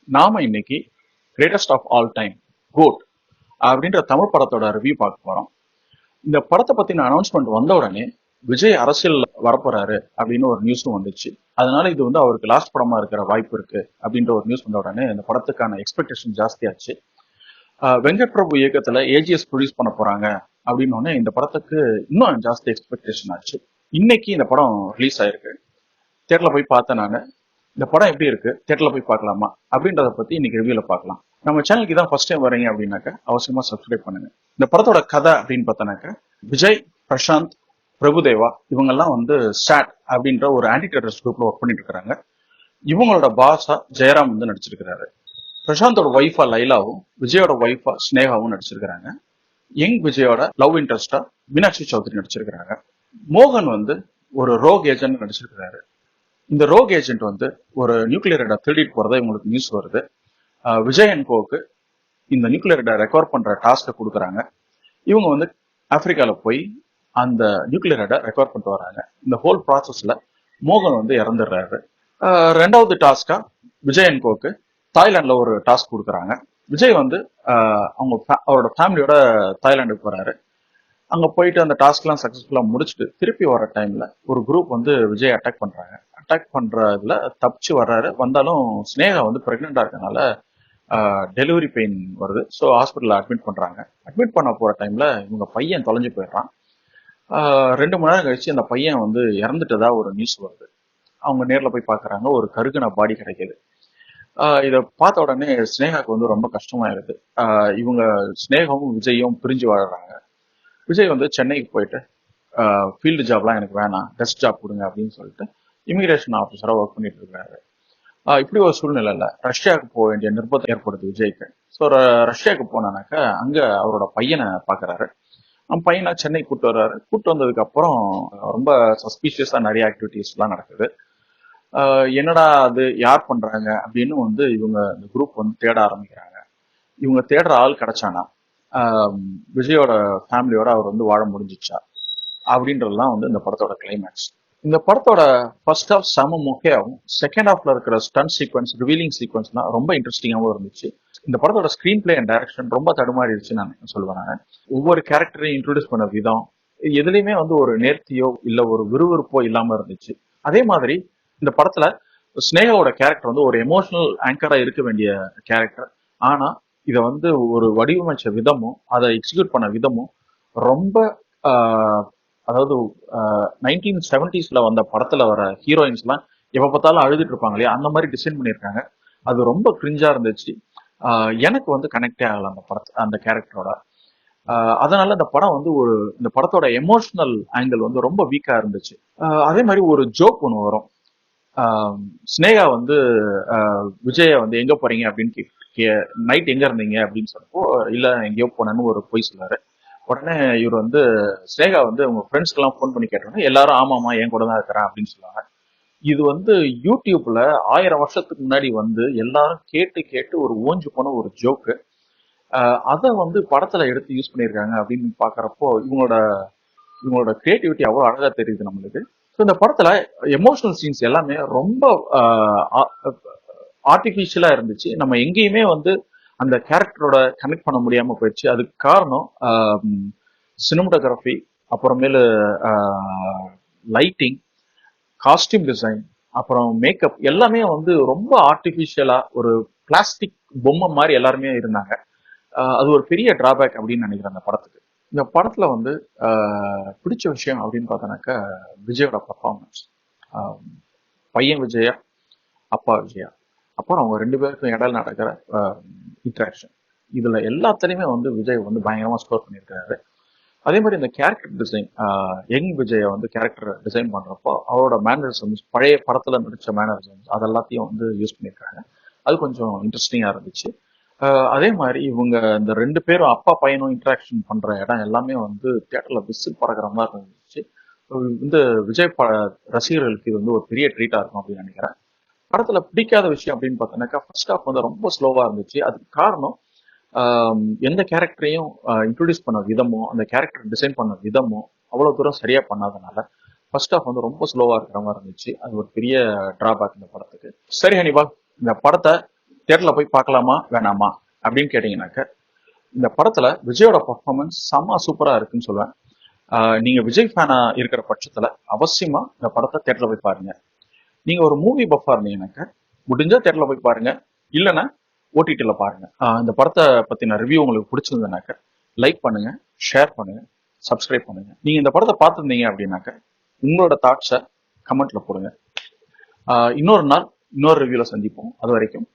நாம இன்னைக்கு greatest of all time GOAT அப்படின்ற தமிழ் படத்தோட ரிவ்யூ பார்க்க போறோம். இந்த படத்தை பத்தின அனௌன்ஸ்மெண்ட் வந்த உடனே விஜய் அரசியல் வரப்போறாரு அப்படின்னு ஒரு நியூஸும் வந்துச்சு. அதனால இது வந்து அவருக்கு லாஸ்ட் படமா இருக்கிற வாய்ப்பு இருக்கு அப்படின்ற ஒரு நியூஸ் வந்த உடனே இந்த படத்துக்கான எக்ஸ்பெக்டேஷன் ஜாஸ்தியாச்சு. வெங்கட் பிரபு இயக்கத்துல ஏஜிஎஸ் ப்ரொடியூஸ் பண்ண போறாங்க அப்படின்னு இந்த படத்துக்கு இன்னும் ஜாஸ்தி எக்ஸ்பெக்டேஷன் ஆச்சு. இன்னைக்கு இந்த படம் ரிலீஸ் ஆயிருக்கு. தியேட்டர்ல போய் பார்த்தேன் நானு. இந்த படம் எப்படி இருக்கு, தியேட்டர்ல போய் பார்க்கலாமா அப்படின்றத பத்தி இன்னைக்கு ரிவ்யூல பார்க்கலாம். நம்ம சேனலுக்கு தான் ஃபர்ஸ்ட் டைம் வரீங்க அப்படின்னாக்க அவசியமா சப்ஸ்கிரைப் பண்ணுங்க. இந்த படத்தோட கதை அப்படின்னு பார்த்தோன்னாக்க விஜய், பிரசாந்த், பிரபுதேவா இவங்கெல்லாம் ஸ்டாட் அப்படின்ற ஒரு ஆன்டி டெரரிஸ்ட் குரூப்ல ஒர்க் பண்ணிட்டு இருக்காங்க. இவங்களோட பாஸா ஜெயராம் நடிச்சிருக்கிறாரு. பிரசாந்தோட ஒய்ஃபா லைலாவும் விஜயோட ஒய்ஃபா ஸ்னேகாவும் நடிச்சிருக்கிறாங்க. யங் விஜயோட லவ் இன்ட்ரெஸ்டா மீனாட்சி சௌத்ரி நடிச்சிருக்கிறாங்க. மோகன் ஒரு ரோக் ஏஜென்ட் நடிச்சிருக்கிறாரு. இந்த ரோக் ஏஜென்ட் ஒரு நியூக்ளியர் திருடிட்டு போறதா இவங்களுக்கு நியூஸ் வருது. விஜய் அண்ட் கோக்கு இந்த நியூக்ளியர் ரெக்கவர் பண்ற டாஸ்கை கொடுக்குறாங்க. இவங்க ஆப்பிரிக்கால போய் அந்த நியூக்ளியர் ரெக்கவர் பண்ணிட்டு வராங்க. இந்த ஹோல் ப்ராசஸ்ல மோகன் இறந்துடுறாரு. ரெண்டாவது டாஸ்கா விஜய் அண்ட் கோக்கு தாய்லாந்துல ஒரு டாஸ்க் கொடுக்குறாங்க. விஜய் அவரோட ஃபேமிலியோட தாய்லாந்துக்கு போறாரு. அங்க போயிட்டு அந்த டாஸ்க் எல்லாம் சக்சஸ்ஃபுல்லா முடிச்சுட்டு திருப்பி வர டைம்ல ஒரு குரூப் விஜய் அட்டாக் பண்றாங்க. அட்டாக் பண்றதுல தப்பிச்சு வர்றாரு. வந்தாலும் ஸ்னேகா பிரெக்னெண்டா இருக்கனால டெலிவரி பெயின் வருது. ஸோ ஹாஸ்பிட்டல்ல அட்மிட் பண்றாங்க. அட்மிட் பண்ண போற டைம்ல இவங்க பையன் தொலைஞ்சு போயிடுறான். 2 மணி நேரம் கழிச்சு அந்த பையன் இறந்துட்டதா ஒரு நியூஸ் வருது. அவங்க நேர்ல போய் பாக்குறாங்க. ஒரு கருகின பாடி கிடைக்குது. இதை பார்த்த உடனே ஸ்னேகாவுக்கு ரொம்ப கஷ்டமாயிருது. இவங்க ஸ்னேகாவும் விஜயும் பிரிஞ்சு வாழறாங்க. விஜய் சென்னைக்கு போயிட்டு ஃபீல்டு ஜாப்லாம் எனக்கு வேணாம், டெஸ்க் ஜாப் கொடுங்க அப்படின்னு சொல்லிட்டு இமிகிரேஷன் ஆஃபீஸரா ஒர்க் பண்ணிட்டு இருக்காரு. இப்படி ஒரு சூழ்நிலையில ரஷ்யாவுக்கு போக வேண்டிய நிர்பந்தம் ஏற்படுது விஜய்க்கு. ஸோ ரஷ்யாவுக்கு போனானாக்கா அங்க அவரோட பையனை பாக்குறாரு. அவன் பையனை சென்னை கூட்டு வர்றாரு. கூட்டு வந்ததுக்கு அப்புறம் ரொம்ப சஸ்பீஷியஸா நிறைய ஆக்டிவிட்டிஸ் எல்லாம் நடக்குது. என்னடா அது யார் பண்றாங்க அப்படின்னு இவங்க இந்த குரூப் தேட ஆரம்பிக்கிறாங்க. இவங்க தேடுற ஆள் கிடைச்சானா, விஜயோட ஃபேமிலியோட அவர் வாழ முடிஞ்சிச்சா அப்படின்றதுலாம் இந்த படத்தோட கிளைமேக்ஸ். இந்த படத்தோட ஃபர்ஸ்ட் ஹாஃப் செம மொக்கையாகவும், செகண்ட் ஹாஃப்ல இருக்கிற ஸ்டன் சீக்வன்ஸ், ரிவீலிங் சீக்வன்ஸ்லாம் ரொம்ப இன்ட்ரெஸ்டிங்காகவும் இருந்துச்சு. இந்த படத்தோட ஸ்கிரீன் பிளே அண்ட் டைரக்ஷன் ரொம்ப தடுமாறிடுச்சு நான் சொல்லுவேன். நான் ஒவ்வொரு கேரக்டரையும் இன்ட்ரோடியூஸ் பண்ண விதம் எதுலையுமே ஒரு நேர்த்தியோ இல்ல ஒரு விறுவிறுப்போ இல்லாம இருந்துச்சு. அதே மாதிரி இந்த படத்துல ஸ்னேகாவோட கேரக்டர் ஒரு எமோஷனல் ஆங்கரா இருக்க வேண்டிய கேரக்டர். ஆனா இதை ஒரு வடிவமைச்ச விதமும் அதை எக்ஸிக்யூட் பண்ண விதமும் ரொம்ப அதாவது 1970s வந்த படத்துல வர ஹீரோயின்ஸ் எல்லாம் எப்ப பார்த்தாலும் அழுதுட்டு இருப்பாங்க இல்லையா, அந்த மாதிரி டிசைன் பண்ணியிருக்காங்க. அது ரொம்ப கிரிஞ்சா இருந்துச்சு. எனக்கு கனெக்டே ஆகல அந்த அந்த கேரக்டரோட. அதனால இந்த படம் இந்த படத்தோட எமோஷனல் ஆங்கிள் ரொம்ப வீக்கா இருந்துச்சு. அதே மாதிரி ஒரு ஜோக் ஒன்று வரும். ஸ்னேகா விஜய எங்க போறீங்க அப்படின்னு நைட் எங்க இருந்தீங்க அப்படின்னு சொன்னப்போ, இல்ல எங்கேயோ போனேன்னு ஒரு பொய் சொல்லாரு. உடனே இவர் ஸ்னேகா உங்க ஃப்ரெண்ட்ஸ்க்கு எல்லாம் போன் பண்ணி கேட்டோன்னே எல்லாரும் ஆமாமா என் கூட தான் இருக்கிறேன் அப்படின்னு சொல்லுவாங்க. இது யூடியூப்ல 1000 வருஷத்துக்கு முன்னாடி எல்லாரும் கேட்டு கேட்டு ஒரு ஓஞ்சு போன ஒரு ஜோக்கு. அதை படத்துல எடுத்து யூஸ் பண்ணியிருக்காங்க அப்படின்னு பாக்குறப்போ இவங்களோட கிரியேட்டிவிட்டி அவ்வளவு அழகா தெரியுது நம்மளுக்கு. இந்த படத்துல எமோஷனல் சீன்ஸ் எல்லாமே ரொம்ப ஆர்டிபிஷியலா இருந்துச்சு. நம்ம எங்கேயுமே அந்த கேரக்டரோட கனெக்ட் பண்ண முடியாம போயிடுச்சு. அதுக்கு காரணம் சினிமாட்டோகிராஃபி, அப்புறமேலு லைட்டிங், காஸ்டியூம் டிசைன், அப்புறம் மேக்கப் எல்லாமே ரொம்ப ஆர்டிபிஷியலா ஒரு பிளாஸ்டிக் பொம்மை மாதிரி எல்லாருமே இருந்தாங்க. அது ஒரு பெரிய டிராபேக் அப்படின்னு நினைக்கிறேன் அந்த படத்துக்கு. இந்த படத்துல பிடிச்ச விஷயம் அப்படின்னு பார்த்தோன்னாக்கா விஜயோட பர்ஃபார்மன்ஸ். பையன் விஜயா, அப்பா விஜயா, அப்புறம் அவங்க 2 பேருக்கும் இடையில நடக்கிற இன்ட்ராக்ஷன், இதுல எல்லாத்துலயுமே விஜய் பயங்கரமா ஸ்கோர் பண்ணியிருக்காரு. அதே மாதிரி இந்த character design, young Vijaya character design பண்றப்போ அவரோட மேனரிசம்ஸ், பழைய படத்துல நடிச்ச மேனரிசம்ஸ் அது எல்லாத்தையும் யூஸ் பண்ணியிருக்காங்க. அது கொஞ்சம் இன்ட்ரெஸ்டிங்கா இருந்துச்சு. அதே மாதிரி இவங்க இந்த 2 பேரும் அப்பா பையனும் இன்ட்ராக்ஷன் பண்ற இடம் எல்லாமே தியேட்டர்ல விசில் பறக்கிற மாதிரி இருந்துச்சு. விஜய் ரசிகர்களுக்கு இது ஒரு பெரிய ட்ரீட்டா இருக்கும் அப்படின்னு நினைக்கிறேன். படத்துல பிடிக்காத விஷயம் அப்படின்னு பார்த்தோன்னாக்கா ஃபர்ஸ்ட் ஹாஃப் ரொம்ப ஸ்லோவா இருந்துச்சு. அதுக்கு காரணம் எந்த கேரக்டரையும் இன்ட்ரோடியூஸ் பண்ண விதமும் அந்த கேரக்டர் டிசைன் பண்ண விதமும் அவ்வளவு தூரம் சரியா பண்ணாதனால ஃபர்ஸ்ட் ஹாஃப் ரொம்ப ஸ்லோவா இருக்கிற மாதிரி இருந்துச்சு. அது ஒரு பெரிய டிராபேக் இந்த படத்துக்கு. சரி ஹனிபா, இந்த படத்தை தியேட்டர்ல போய் பார்க்கலாமா வேணாமா அப்படின்னு கேட்டீங்கன்னாக்க, இந்த படத்துல விஜயோட பர்ஃபார்மன்ஸ் செம்ம சூப்பரா இருக்குன்னு சொல்லுவேன். நீங்க விஜய் ஃபேனா இருக்கிற பட்சத்துல அவசியமா இந்த படத்தை தியேட்டர்ல போய் பாருங்க. நீங்க ஒரு மூவி பஃபா இருந்தீங்கன்னாக்க முடிஞ்சா தியேட்டர்ல போய் பாருங்க, இல்லைன்னா ஓடிடில பாருங்க. இந்த படத்தை பத்தின ரிவ்யூ உங்களுக்கு பிடிச்சிருந்ததுனாக்க லைக் பண்ணுங்க, ஷேர் பண்ணுங்க, சப்ஸ்கிரைப் பண்ணுங்க. நீங்க இந்த படத்தை பார்த்துருந்தீங்க அப்படின்னாக்க உங்களோட தாட்ஸை கமெண்ட்ல போடுங்க. இன்னொரு நாள் இன்னொரு ரிவ்யூல சந்திப்போம். அது வரைக்கும்